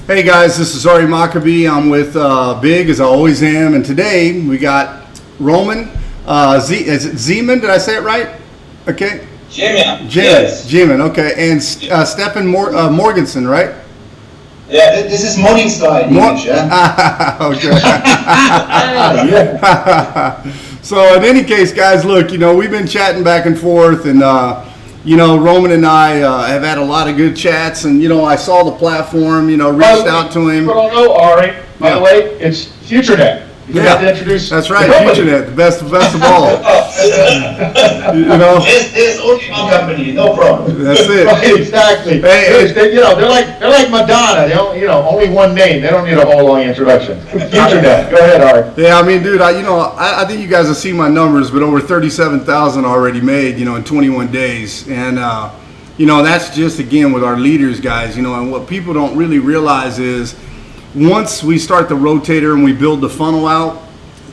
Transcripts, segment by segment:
Hey guys, this is Ari Maccabee. I'm with Big, as I always am, and today we got Roman is it Zeman? Did I say it right? Okay. Zeman. Yes. Zeman. Okay, and Stefan Morgensen, right? Yeah, this is Morningstar in English, yeah? Okay. So in any case, guys, look, we've been chatting back and forth, and Roman and I have had a lot of good chats, and I saw the platform, reached out to him. People don't know, Ari, by the way, it's FutureNet. You forgot to introduce. That's right, FutureNet, the best of all. There's only one company, no problem. That's it. Right, exactly. Hey, they're like Madonna. They don't, only one name. They don't need a whole long introduction. FutureNet. Go ahead, Ari. Yeah, I mean, dude, I think you guys have seen my numbers, but over 37,000 already made, in 21 days, and that's just again with our leaders, guys. And what people don't really realize is, once we start the rotator and we build the funnel out,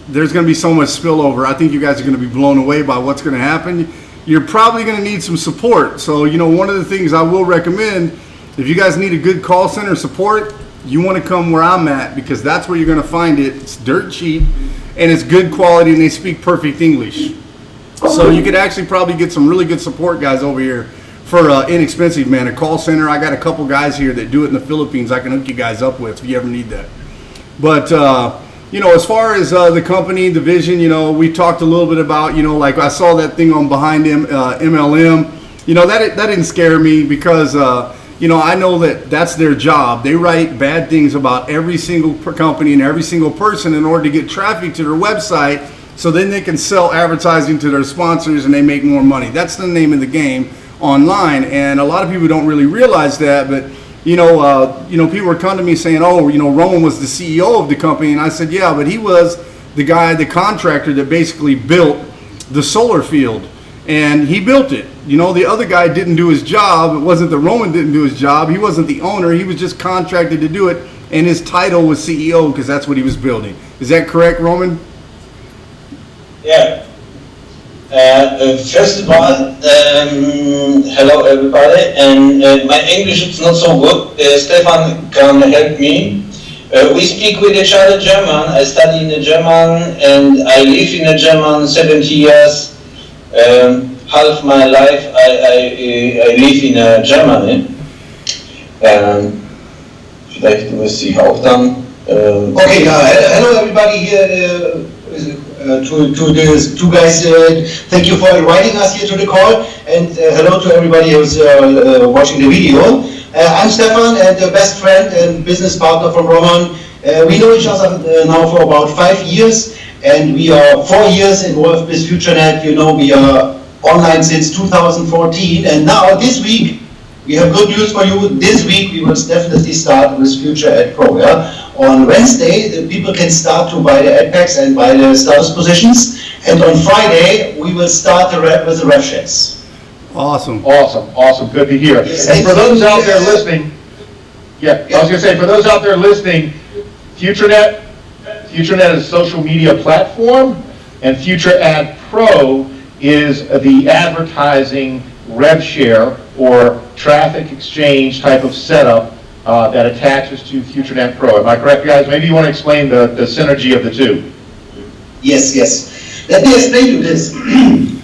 there's going to be so much spillover. I think you guys are going to be blown away by what's going to happen. You're probably going to need some support. So, one of the things I will recommend, if you guys need a good call center support, you want to come where I'm at, because that's where you're going to find it. It's dirt cheap and it's good quality, and they speak perfect English. So you could actually probably get some really good support guys over here for inexpensive, man. A call center, I got a couple guys here that do it in the Philippines I can hook you guys up with if you ever need that. But as far as the company, the vision, we talked a little bit about, like I saw that thing on behind him, MLM. That didn't scare me, because I know that that's their job. They write bad things about every single company and every single person in order to get traffic to their website, so then they can sell advertising to their sponsors and they make more money. That's the name of the game online, and a lot of people don't really realize that. But people were coming to me saying, "Oh, Roman was the CEO of the company," and I said, "Yeah, but he was the contractor that basically built the solar field, and he built it. The other guy didn't do his job. It wasn't that Roman didn't do his job. He wasn't the owner. He was just contracted to do it, and his title was CEO because that's what he was building." Is that correct, Roman? Yeah. First of all, hello everybody, and my English is not so good. Stefan can help me. We speak with each other German. I study in German and I live in German 70 years. Half my life I live in Germany. Vielleicht du wirst sie auch dann. Okay, hello everybody here. To the two guys, thank you for inviting us here to the call, and hello to everybody who's watching the video. I'm Stefan, and the best friend and business partner from Roman. We know each other now for about 5 years, and we are 4 years involved with FutureNet. We are online since 2014, and now this week we have good news for you. This week we will definitely start with FutureNet Pro. Yeah? On Wednesday, the people can start to buy the ad packs and buy the status positions, and on Friday we will start with the rev shares. Awesome. Good to hear. Yes, and for those out there listening, I was going to say, for those out there listening, FutureNet is a social media platform, and FutureAd Pro is the advertising rev share or traffic exchange type of setup that attaches to FutureNet Pro. Am I correct, guys? Maybe you want to explain the synergy of the two. Yes. Let me explain you this.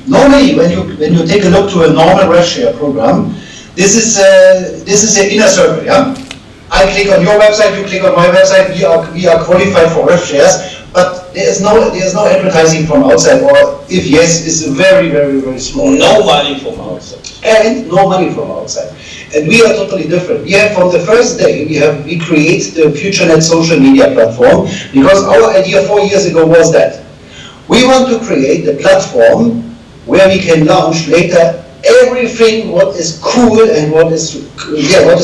Normally, when you take a look to a normal rev share program, this is an inner circle. Yeah, I click on your website, you click on my website. We are qualified for rev shares, but there is no advertising from outside, or if yes, it's very, very, very small. No money from outside. And no money from outside. And we are totally different. We have, from the first day, we create the FutureNet social media platform, because our idea 4 years ago was that we want to create a platform where we can launch later everything what is cool and what is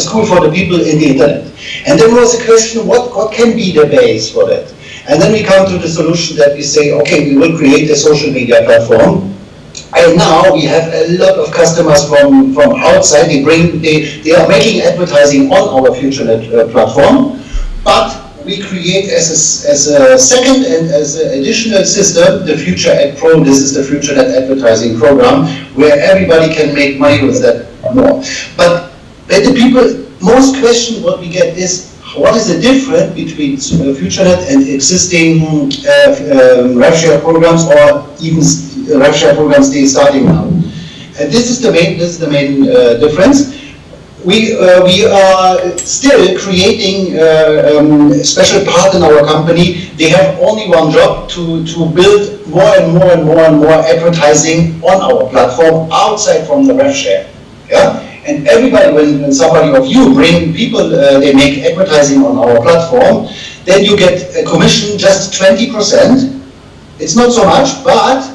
cool for the people in the internet. And then was the question, what can be the base for that? And then we come to the solution that we say, okay, we will create a social media platform. And now we have a lot of customers from outside. They are making advertising on our FutureNet platform, but we create as a second and as an additional system the FutureAd Pro. This is the FutureNet advertising program where everybody can make money with that more. But when the people, most question what we get is, what is the difference between FutureNet and existing rev share programs, or even rev share programs they starting now? And this is the main difference. We are still creating a special part in our company. They have only one job, to build more and more advertising on our platform outside from the rev share. Yeah? And everybody, when somebody of you bring people, they make advertising on our platform, then you get a commission just 20%. It's not so much, but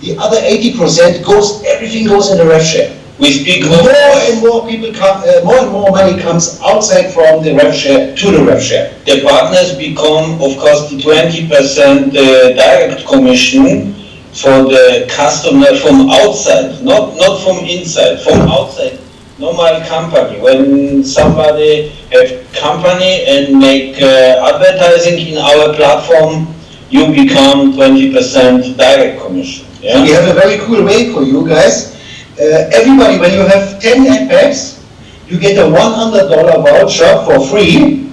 the other 80% everything goes in the rev share. We speak more and more people come, more and more money comes outside from the rev share to the rev share. The partners become, of course, the 20% direct commission for the customer from outside, not from inside, from outside. Normal company. When somebody have company and make advertising in our platform, you become 20% direct commission. Yeah? So we have a very cool way for you guys. Everybody, when you have 10 ad packs, you get a $100 voucher for free,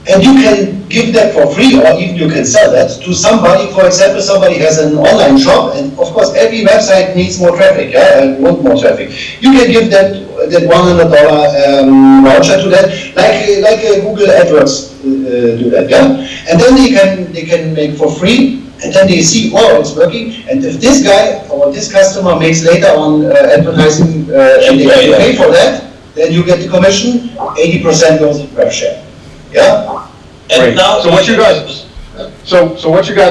and you can give that for free, or even you can sell that to somebody. For example, somebody has an online shop, and of course every website needs more traffic, yeah, and want more traffic. You can give that $100 voucher to that, like Google AdWords do that, yeah. And then they can make for free, and then they see, oh, it's working. And if this guy or this customer makes later on advertising, and they pay for that, then you get the commission. 80% goes in rev share. Yeah. And now, so what you guys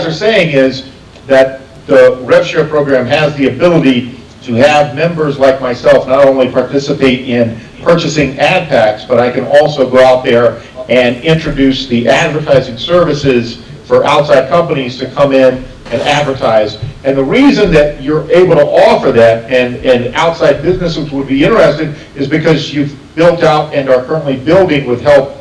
are saying is that the rev share program has the ability to have members like myself not only participate in purchasing ad packs, but I can also go out there and introduce the advertising services for outside companies to come in and advertise. And the reason that you're able to offer that and outside businesses would be interested is because you've built out and are currently building, with help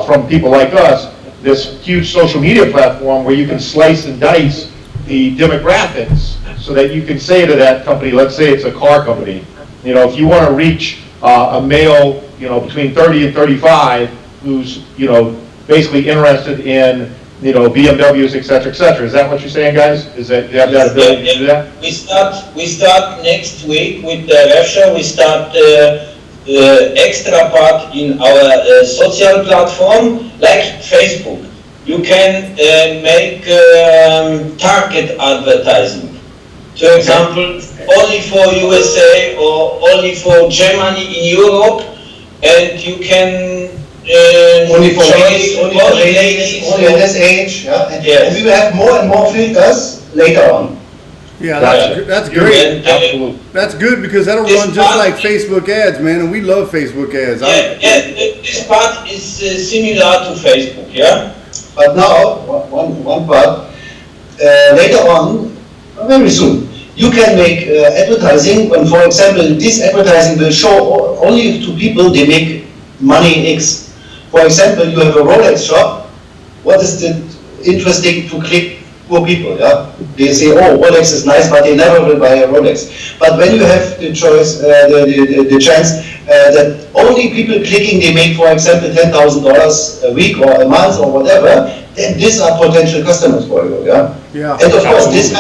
from people like us, this huge social media platform where you can slice and dice the demographics so that you can say to that company, let's say it's a car company, you know, if you want to reach a male, you know, between 30 and 35 who's, you know, basically interested in, you know, BMWs, et cetera, et cetera. Is that what you're saying, guys? Is that you have that ability to do that? We start next week with the rev share. We start extra part in our social platform, like Facebook. You can make target advertising. For example, only for USA or only for Germany in Europe, and you can only for ladies, only at this age, yeah. And we will have more and more filters later on. Yeah, Gotcha. that's great. Absolutely. That's good, because that'll run just like Facebook ads, man, and we love Facebook ads. This part is similar to Facebook, yeah? But now, one part, later on, very soon, you can make advertising, when, for example, this advertising will show only to people they make money in X. For example, you have a Rolex shop. What is the interesting to click for people? Yeah, they say, oh, Rolex is nice, but they never will buy a Rolex. But when you have the choice, the chance that only people clicking they make, for example, $10,000 a week or a month or whatever, then these are potential customers for you. Yeah. Yeah. And of course, this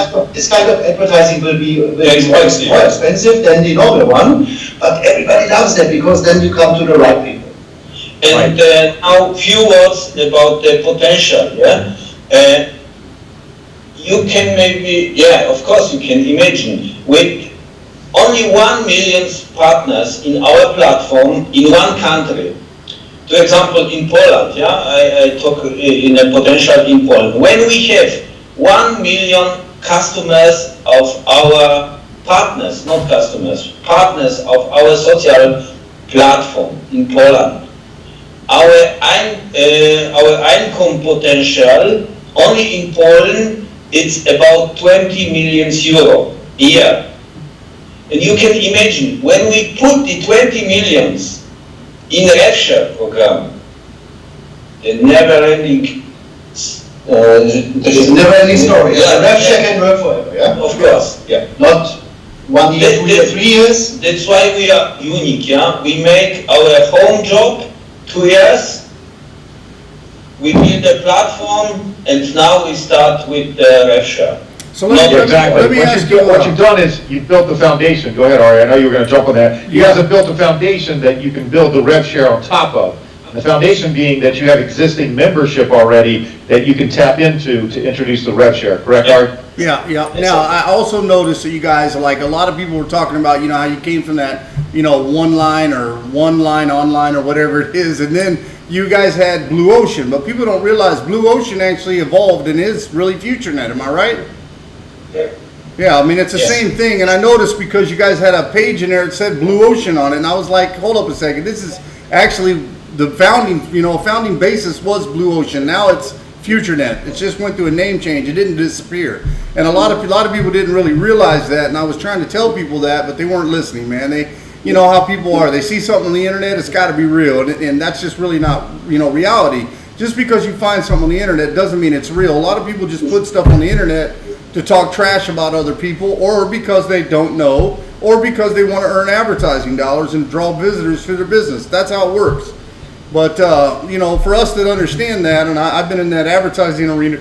kind of advertising will be more expensive than the normal one, but everybody loves that, because then you come to the right people. And now, few words about the potential. Yeah, you can maybe, yeah, of course, you can imagine with only 1 million partners in our platform in one country. For example, in Poland, yeah, I talk in a potential in Poland. When we have 1 million customers of our partners, not customers, partners of our social platform in Poland, our income potential only in Poland, it's about 20 million euro a year. And you can imagine, when we put the 20 millions in a rev share program, the never-ending There's a never-ending story. Yeah, rev share can work forever. Yeah, of course. Yeah, not 1 year, 2 years, 3 years. That's why we are unique. Yeah, we make our home job 2 years, we build a platform, and now we start with the rev share. So Exactly. let me ask you, What you've done is you've built the foundation. Go ahead, Ari. I know you were going to jump on that. You guys have built a foundation that you can build the rev share on top of. The foundation being that you have existing membership already that you can tap into to introduce the rev share. Correct, Ari? Yeah. Now, I also noticed that you guys, like a lot of people were talking about, how you came from that, one line online or whatever it is, and then you guys had Blue Ocean, but people don't realize Blue Ocean actually evolved and is really FutureNet. Am I right? Yeah, I mean, it's the same thing, and I noticed because you guys had a page in there that said Blue Ocean on it, and I was like, hold up a second, this is actually the founding basis was Blue Ocean. Now it's FutureNet. It just went through a name change. It didn't disappear, and a lot of people didn't really realize that, and I was trying to tell people that, but they weren't listening, man. They, how people are. They see something on the internet, it's got to be real, and that's just really not, reality. Just because you find something on the internet doesn't mean it's real. A lot of people just put stuff on the internet to talk trash about other people, or because they don't know, or because they want to earn advertising dollars and draw visitors to their business. That's how it works. But, for us that understand that, and I've been in that advertising arena,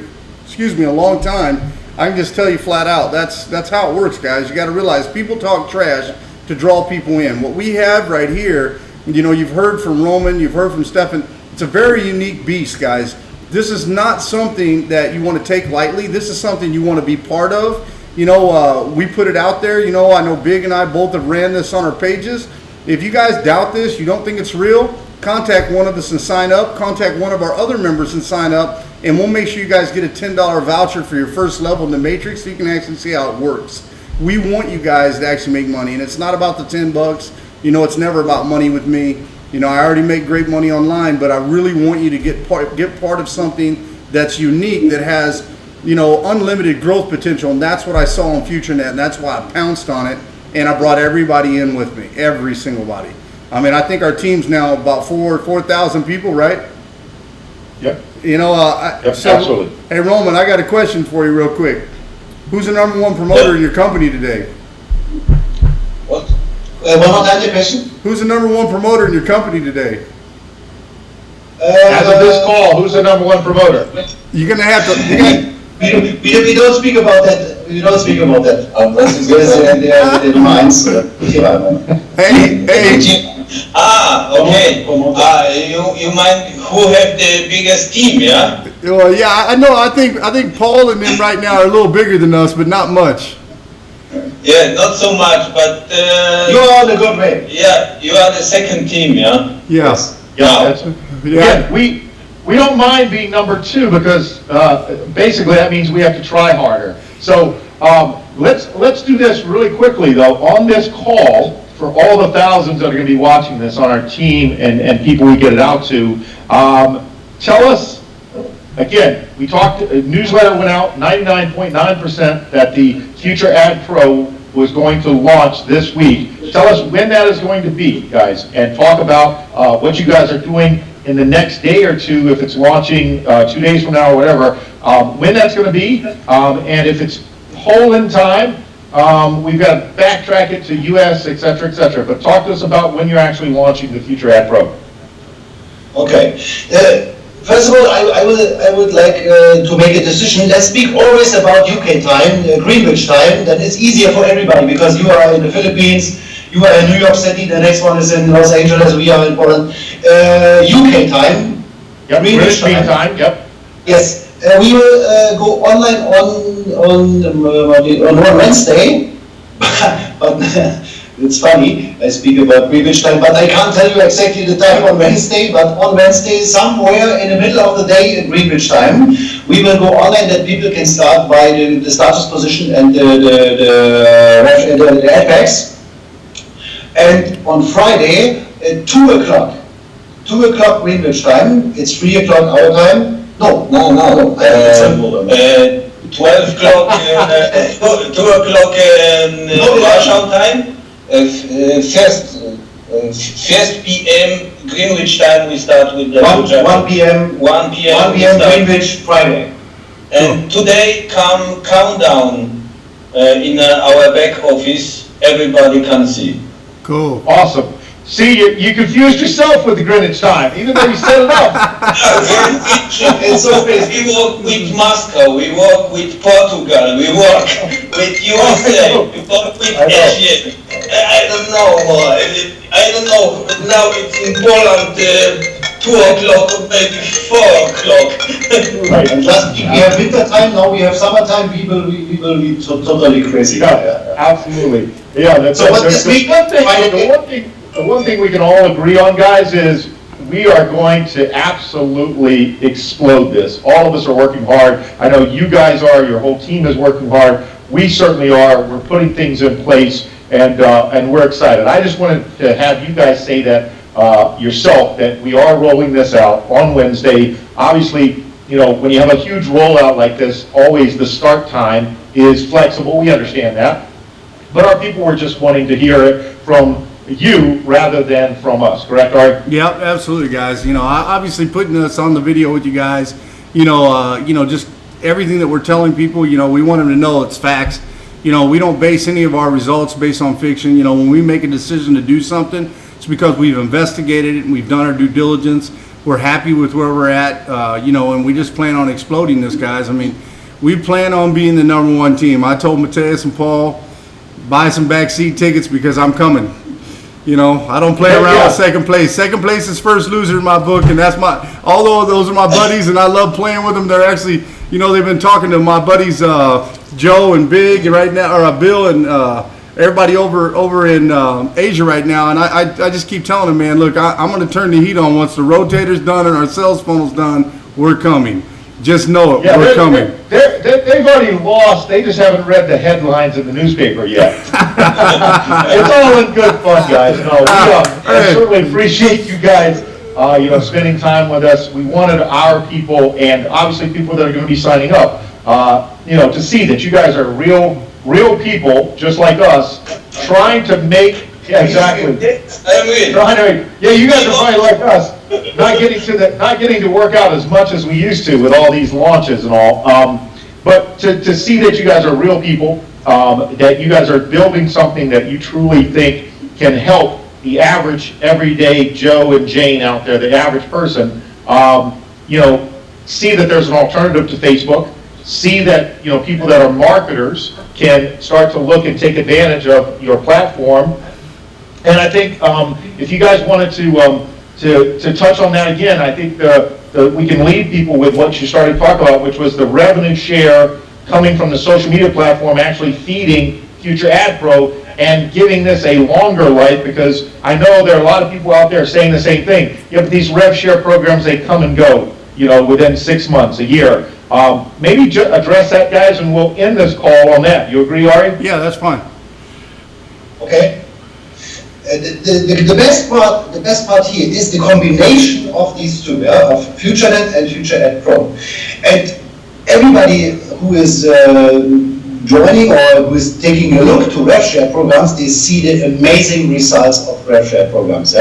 a long time, I can just tell you flat out, that's how it works, guys. You got to realize people talk trash to draw people in. What we have right here, you've heard from Roman, you've heard from Stefan, it's a very unique beast, guys. This is not something that you want to take lightly. This is something you want to be part of. We put it out there. I know Big and I both have ran this on our pages. If you guys doubt this, you don't think it's real, contact one of us and sign up. Contact one of our other members and sign up, and we'll make sure you guys get a $10 voucher for your first level in the Matrix so you can actually see how it works. We want you guys to actually make money, and it's not about the $10. It's never about money with me. I already make great money online, but I really want you to get part of something that's unique, that has, unlimited growth potential, and that's what I saw on FutureNet, and that's why I pounced on it, and I brought everybody in with me, every single body. I mean, I think our team's now about 4,000 people, right? Yep. Yep, so, absolutely. Hey, Roman, I got a question for you real quick. Who's the number one promoter in your company today? What? One more time, the question? Who's the number one promoter in your company today? As of this call, who's the number one promoter? You're gonna have to. We don't speak about that. We don't speak about that. Das ist der Nummer 1. Hey. Okay. You mind who have the biggest team, yeah? Well, yeah, I know. I think Paul and them right now are a little bigger than us, but not much. Yeah, not so much, but you are on a good way. Yeah, you are the second team, yeah. Yes. Yeah. Again, we don't mind being number 2 because basically that means we have to try harder. So let's do this really quickly though. On this call, for all the thousands that are going to be watching this on our team and people we get it out to, tell us. Again, we talked, a newsletter went out, 99.9% that the Future Ad Pro was going to launch this week. Tell us when that is going to be, guys, and talk about what you guys are doing in the next day or two, if it's launching 2 days from now or whatever, when that's going to be, and if it's whole in time, we've got to backtrack it to US, et cetera, but talk to us about when you're actually launching the Future Ad Pro. Okay. First of all, I would like to make a decision. Let's speak always about UK time, Greenwich time. Then it's easier for everybody because you are in the Philippines, you are in New York City, the next one is in Los Angeles, we are in Poland. UK time, yep, Greenwich time. Yep. Yes, we will go online on Wednesday, but it's funny, I speak about Greenwich time, but I can't tell you exactly the time on Wednesday, but on Wednesday, somewhere in the middle of the day in Greenwich time, we will go online that people can start by the status position and the ad packs. And on Friday, at 2 o'clock, 2 o'clock Greenwich time, it's 3 o'clock our time. No. 12 o'clock, 2 o'clock Warsaw time. First PM Greenwich time we start with the 1 p.m. 1 p.m. Greenwich Friday. And today come countdown in our back office. Everybody can see. Cool. Awesome. See, you confused yourself with the Greenwich time, even though you set it up. It's so We work with Moscow, we work with Portugal, we work with USA, we work with Asia. I don't know. Now it's in Poland 2 o'clock or maybe 4 o'clock. Right. And last week we have winter time, now we have summertime, we will be totally crazy. Yeah, absolutely. Yeah, that's So what this week, the one thing we can all agree on, guys, is we are going to absolutely explode this. All of us are working hard. I know you guys are, your whole team is working hard. We certainly are. We're putting things in place, and we're excited. I just wanted to have you guys say that yourself, that we are rolling this out on Wednesday. Obviously, you know, when you have a huge rollout like this, always the start time is flexible. We understand that. But our people were just wanting to hear it from you rather than from us, correct, Ari? Yep, absolutely, guys. You know, obviously putting us on the video with you guys, just everything that we're telling people, you know, we want them to know it's facts. You know, we don't base any of our results based on fiction. You know, when we make a decision to do something, it's because we've investigated it and we've done our due diligence. We're happy with where we're at, and we just plan on exploding this, guys. I mean, we plan on being the #1 team. I told Mateus and Paul, buy some backseat tickets because I'm coming. You know, I don't play around with second place. Second place is first loser in my book, and although those are my buddies and I love playing with them, they're actually, you know, they've been talking to my buddies Joe and Big right now, or Bill and everybody over in Asia right now, and I just keep telling them, man, look, I'm going to turn the heat on once the rotator's done and our sales funnel's done. We're coming. Just know it, we're coming. They've already lost. They just haven't read the headlines in the newspaper yet. It's all in good fun, guys. No, I certainly appreciate you guys, spending time with us. We wanted our people, and obviously people that are going to be signing up, to see that you guys are real people, just like us, trying to make. Yeah, exactly. You guys are probably like us, not getting to work out as much as we used to with all these launches and all. But to see that you guys are real people, that you guys are building something that you truly think can help the average, everyday Joe and Jane out there, the average person, see that there's an alternative to Facebook. See that people that are marketers can start to look and take advantage of your platform. And I think if you guys wanted to touch on that again, I think we can lead people with what you started to talk about, which was the revenue share coming from the social media platform actually feeding Future Ad Pro and giving this a longer life, because I know there are a lot of people out there saying the same thing. You have these rev share programs, they come and go, within 6 months, a year. Maybe address that, guys, and we'll end this call on that. You agree, Ari? Yeah, that's fine. Okay. The best part here is the combination of these two, of FutureNet and FutureAd Pro. And everybody who is joining or who is taking a look to rev share programs, they see the amazing results of rev share programs.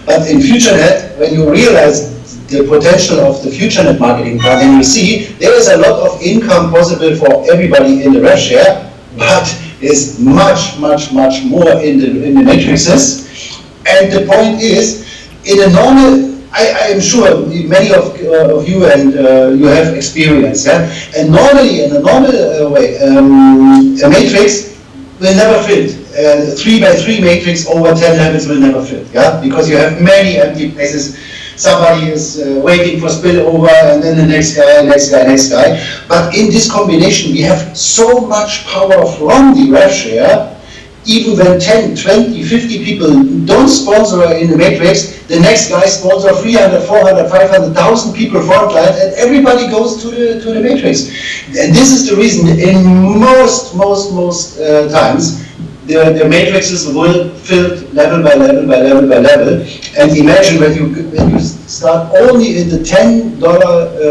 But in FutureNet, when you realize the potential of the FutureNet marketing plan, then you see there is a lot of income possible for everybody in the rev share, but is much more in the matrices. And the point is, in a normal, I am sure many of you and you have experience, and normally in a normal way, a matrix will never fit. 3x3 matrix over 10 levels will never fit, because you have many empty places. Somebody is waiting for spillover, and then the next guy. But in this combination, we have so much power from the rev share. Even when 10, 20, 50 people don't sponsor in the matrix, the next guy sponsor 300, 400, 500,000 people frontline, and everybody goes to the matrix. And this is the reason in most times the matrices will filled level by level by level by level. And imagine when you start only in the $10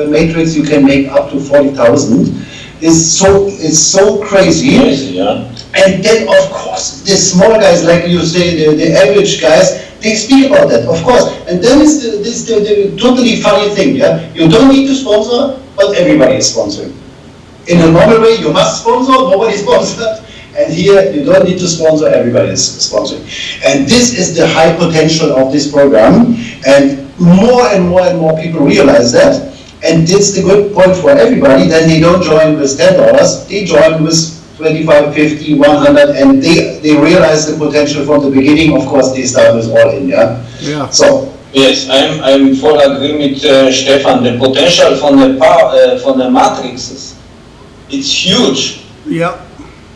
matrix, you can make up to 40,000. It's so crazy. And then of course the small guys, like you say, the average guys, they speak about that, of course. And then it's the totally funny thing, you don't need to sponsor, but everybody is sponsoring. In a normal way, you must sponsor, nobody sponsored. And here, you don't need to sponsor, everybody is sponsoring. And this is the high potential of this program. And more and more people realize that. And it's the good point for everybody. Then they don't join with $10, they join with 25, 50, 100, and they realize the potential from the beginning. Of course, they start with all in, yeah? Yeah. So. Yes, I'm full agree with Stefan. The potential from the matrices, it's huge. Yep.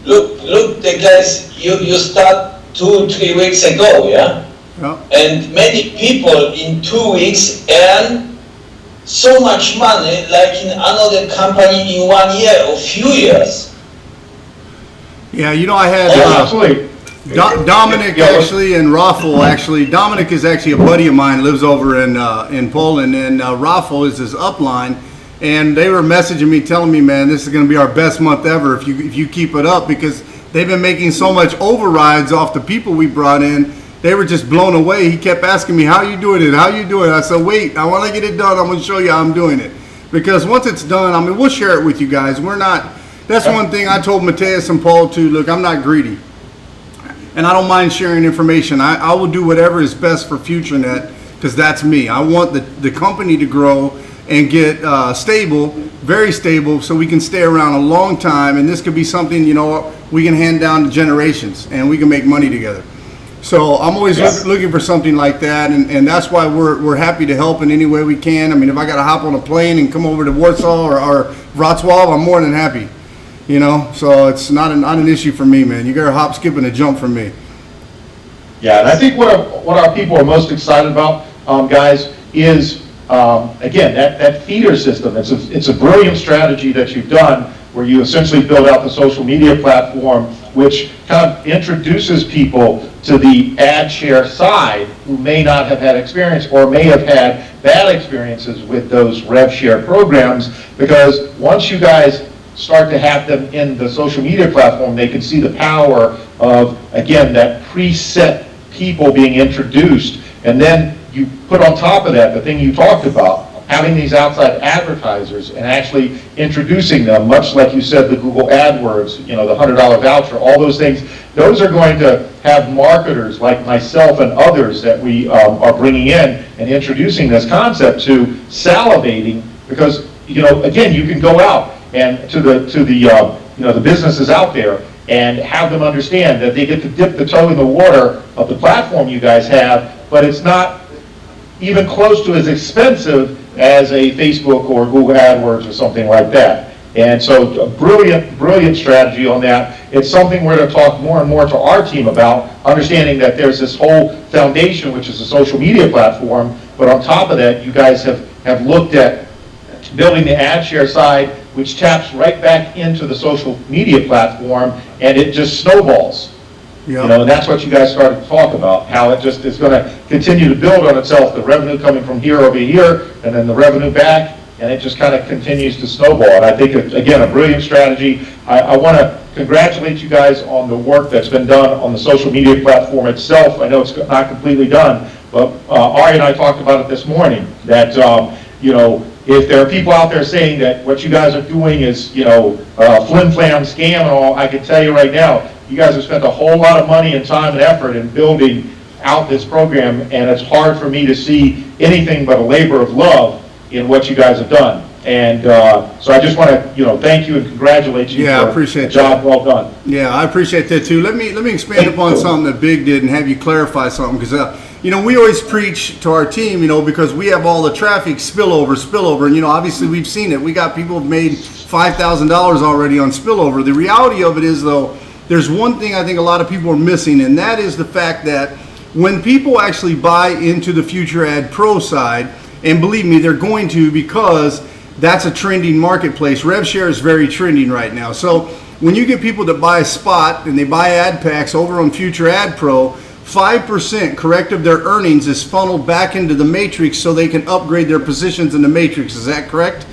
Look, the guys, you start 2-3 weeks ago, yeah? Yep. And many people in 2 weeks earn so much money like in another company in 1 year or few years. Yeah, you know, I had Absolutely. Dominic actually and Raffel actually. Dominic is actually a buddy of mine, lives over in Poland, and Raffel is his upline. And they were messaging me, telling me, man, this is going to be our best month ever if you keep it up, because they've been making so much overrides off the people we brought in. They were just blown away. He kept asking me, how you doing it? How you doing it? I said, wait, I want to get it done. I'm going to show you how I'm doing it. Because once it's done, I mean, we'll share it with you guys. We're not, that's one thing I told Mateus and Paul too. Look, I'm not greedy. And I don't mind sharing information. I will do whatever is best for FutureNet, because that's me. I want the company to grow and get stable, very stable, so we can stay around a long time, and this could be something, you know, we can hand down to generations and we can make money together. So I'm always looking for something like that, and that's why we're happy to help in any way we can. I mean, if I got to hop on a plane and come over to Warsaw or Wrocław, I'm more than happy, you know. So it's not an issue for me, man. You got to hop, skip, and a jump from me. Yeah, and I think what our people are most excited about, guys, is again, that feeder system. It's a brilliant strategy that you've done, where you essentially build out the social media platform, which kind of introduces people to the ad share side who may not have had experience or may have had bad experiences with those rev share programs, because once you guys start to have them in the social media platform, they can see the power of, again, that preset people being introduced. And then you put on top of that the thing you talked about, having these outside advertisers and actually introducing them, much like you said, the Google AdWords, you know, the $100 voucher, all those things. Those are going to have marketers like myself and others that we are bringing in and introducing this concept to, salivating, because, you know, again, you can go out and to the you know, the businesses out there and have them understand that they get to dip the toe in the water of the platform you guys have, but it's not even close to as expensive as a Facebook or Google AdWords or something like that. And so a brilliant strategy on that. It's something we're going to talk more and more to our team about, understanding that there's this whole foundation, which is a social media platform, but on top of that, you guys have looked at building the ad share side, which taps right back into the social media platform, and it just snowballs. Yep. You know, and that's what you guys started to talk about, how it just is going to continue to build on itself, the revenue coming from here over here, and then the revenue back, and it just kind of continues to snowball. And I think, again, a brilliant strategy. I want to congratulate you guys on the work that's been done on the social media platform itself. I know it's not completely done, but Ari and I talked about it this morning, that, you know, if there are people out there saying that what you guys are doing is, you know, flim-flam scam and all, I can tell you right now, you guys have spent a whole lot of money and time and effort in building out this program, and it's hard for me to see anything but a labor of love in what you guys have done. And so I just want to, you know, thank you and congratulate you I for appreciate a job well done. Yeah, I appreciate that too. Let me expand upon something that Big did and have you clarify something, because you know, we always preach to our team, you know, because we have all the traffic spillover, and you know, obviously we've seen it. We got people who've made $5,000 already on spillover. The reality of it is, though, there's one thing I think a lot of people are missing, and that is the fact that when people actually buy into the Future Ad Pro side, and believe me, they're going to, because that's a trending marketplace. RevShare is very trending right now. So when you get people to buy a spot and they buy ad packs over on Future Ad Pro, 5% correct of their earnings is funneled back into the matrix so they can upgrade their positions in the matrix. Is that correct?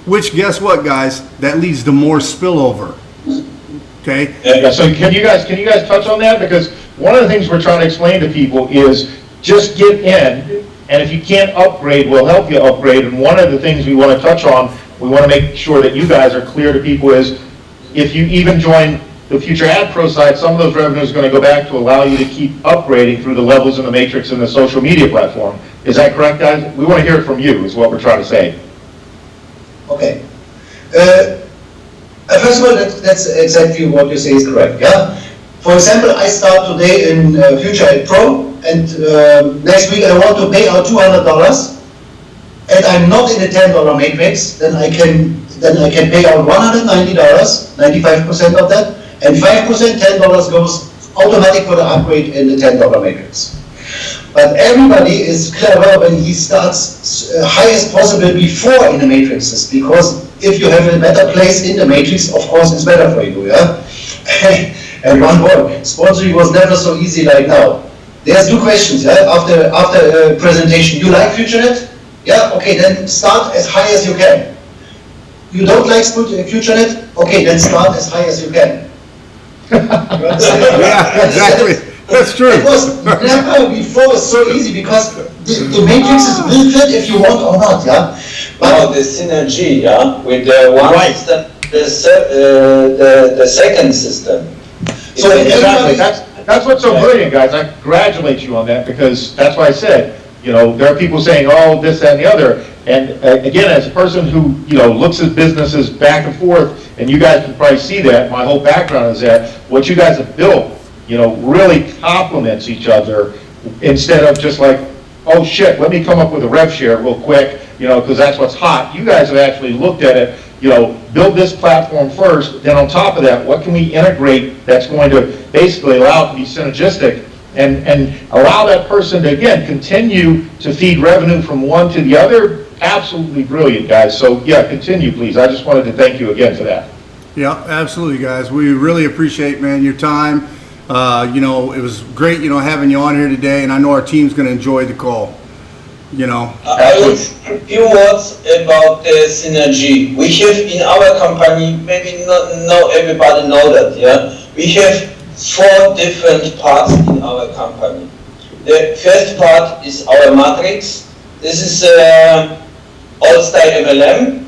Which, guess what, guys? That leads to more spillover. Okay. Yeah, so can you guys touch on that? Because one of the things we're trying to explain to people is just get in, and if you can't upgrade, we'll help you upgrade. And one of the things we want to touch on, we want to make sure that you guys are clear to people, is if you even join the Future Ad Pro side, some of those revenues are going to go back to allow you to keep upgrading through the levels in the matrix in the social media platform. Is that correct, guys? We want to hear it from you, is what we're trying to say. Okay. First of all, that's exactly what you say is correct, yeah? For example, I start today in Futurenet Pro, and next week I want to pay out $200, and I'm not in the $10 matrix, then I can pay out $190, 95% of that, and 5%, $10 goes automatic for the upgrade in the $10 matrix. But everybody is clever when he starts highest possible before in the matrices, because if you have a better place in the matrix, of course it's better for you, yeah? And one more, sponsoring was never so easy like now. There's two questions, yeah, after a presentation. You like FutureNet? Yeah, okay, then start as high as you can. You don't like FutureNet? Okay, then start as high as you can. Yeah, exactly. That's true. It was never before so easy, because the matrix will fit if you want or not, yeah? But the synergy, yeah, with the one system, the second system. So exactly. That's what's so brilliant, guys. I congratulate you on that, because that's why I said, you know, there are people saying, oh, this, that, and the other. And again, as a person who, you know, looks at businesses back and forth, and you guys can probably see that, my whole background is that, what you guys have built, you know, really complements each other, instead of just like, oh shit, let me come up with a rev share real quick, you know, because that's what's hot. You guys have actually looked at it, you know, build this platform first, then on top of that, what can we integrate that's going to basically allow it to be synergistic, and allow that person to, again, continue to feed revenue from one to the other. Absolutely brilliant, guys. So yeah, continue, please. I just wanted to thank you again for that. Yeah, absolutely, guys. We really appreciate, man, your time. You know, it was great, you know, having you on here today, and I know our team's going to enjoy the call. You know. I would a few words about the synergy. We have in our company, maybe not everybody know that, yeah? We have 4 different parts in our company. The first part is our matrix. This is all-style MLM.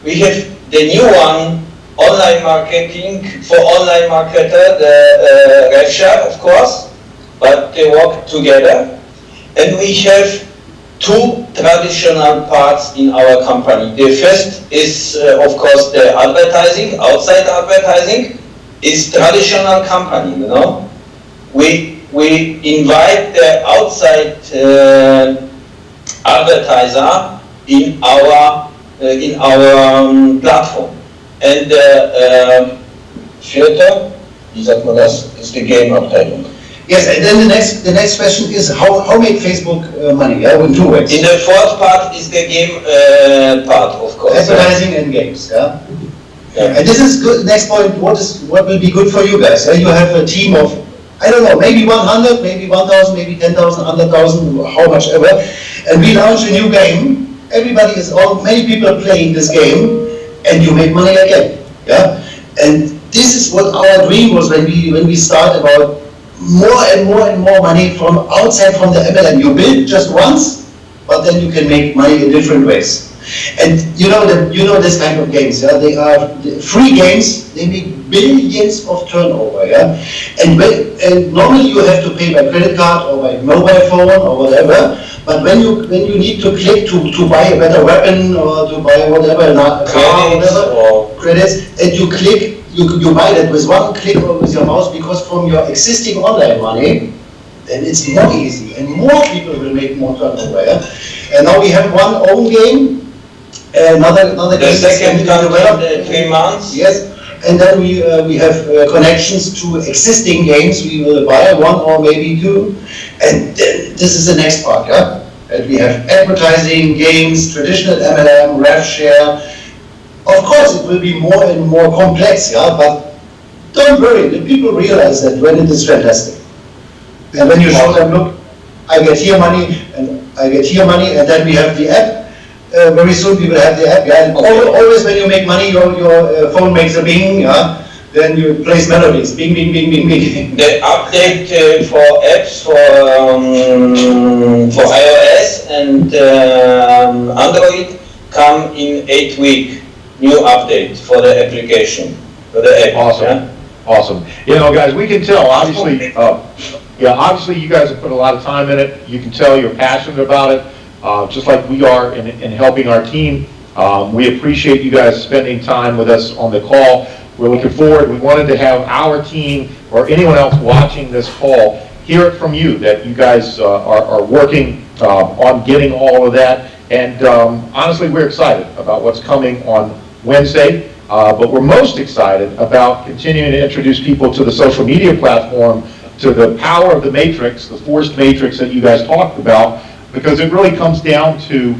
We have the new one, online marketing for online marketer, the rev share, of course, but they work together. And we have 2 traditional parts in our company. The first is, of course, the advertising, outside advertising. Is traditional company, you know. We invite the outside advertiser in our platform. And vierte, wie sagt man das, ist die Game-Abteilung. Yes, and then the next question is how make Facebook money? Yeah, in 2 ways. In the 4th part is the game part, of course. Advertising and games, yeah. Yeah. And this is good. Next point, what will be good for you guys? You have a team of, I don't know, maybe 100, maybe 1,000, maybe 10,000, 100,000, how much ever. And we launch a new game. Everybody is many people are playing this game, and you make money again. Yeah. And this is what our dream was when we started about more and more money from outside from the MLM. You build just once, but then you can make money in different ways. And you know this kind of games, yeah? They are free games. They make billions of turnover, yeah. And normally you have to pay by credit card or by mobile phone or whatever. But when you need to click to buy a better weapon or to buy whatever, a car or whatever, credits, and you click, you buy that with one click or with your mouse, because from your existing online money, then it's more easy and more people will make more turnover, yeah. And now we have one own game. Another the second comes in 3 months. Yes, and then we have connections to existing games. We will buy 1 or maybe 2, and then this is the next part, yeah. And we have advertising, games, traditional MLM, rev share. Of course, it will be more and more complex, yeah. But don't worry, the people realize that when it is fantastic, and when you show them, look, I get here money, and I get here money, and then we have the app. Very soon we will have the app, yeah. And always when you make money, your phone makes a bing, yeah. Then you place melodies, bing, bing, bing, bing, bing. The update for apps for iOS and Android come in 8 weeks. New update for the application, for the app. Awesome. Yeah? Awesome. You know, guys, we can tell, obviously, obviously you guys have put a lot of time in it. You can tell you're passionate about it, just like we are in helping our team. We appreciate you guys spending time with us on the call. We're looking forward. We wanted to have our team or anyone else watching this call hear it from you, that you guys are working on getting all of that. And honestly, we're excited about what's coming on Wednesday. But we're most excited about continuing to introduce people to the social media platform, to the power of the matrix, the forced matrix that you guys talked about, because it really comes down to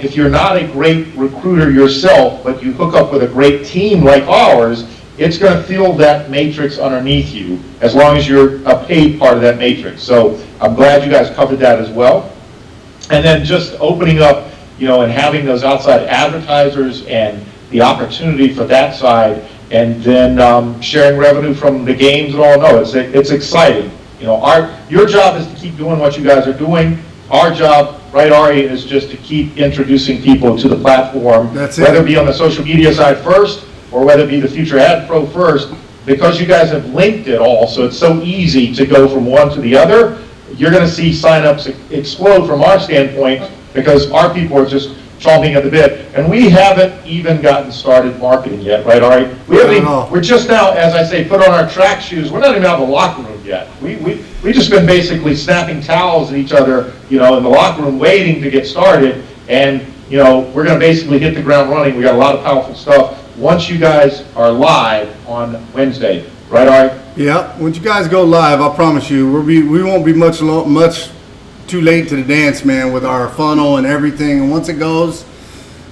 if you're not a great recruiter yourself, but you hook up with a great team like ours, it's going to feel that matrix underneath you as long as you're a paid part of that matrix. So I'm glad you guys covered that as well. And then just opening up, you know, and having those outside advertisers and the opportunity for that side, and then sharing revenue from the games and all. No, it's exciting. You know, your job is to keep doing what you guys are doing. Our job, right, Ari, is just to keep introducing people to the platform. That's it. Whether it be on the social media side first, or whether it be the Future Ad Pro first, because you guys have linked it all, so it's so easy to go from one to the other. You're going to see signups explode from our standpoint, because our people are just chomping at the bit, and we haven't even gotten started marketing yet, right, Ari? We haven't even, we're just now, as I say, put on our track shoes. We're not even out of the locker room yet. We just been basically snapping towels at each other, you know, in the locker room, waiting to get started, and you know, we're going to basically hit the ground running. We got a lot of powerful stuff once you guys are live on Wednesday, right, Ari? Yeah, once you guys go live, I promise you, we won't be much too late to the dance, man, with our funnel and everything. And once it goes,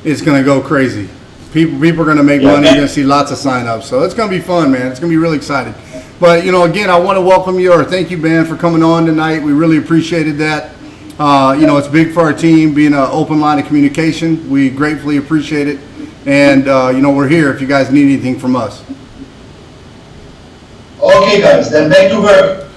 it's gonna go crazy. People are gonna make money. You're gonna see lots of signups. So it's gonna be fun, man. It's gonna be really exciting. But you know, again, I want to welcome you, or thank you, Ben, for coming on tonight. We really appreciated that. You know, it's big for our team being an open line of communication. We gratefully appreciate it. And you know, we're here if you guys need anything from us. Okay, guys, then back to work.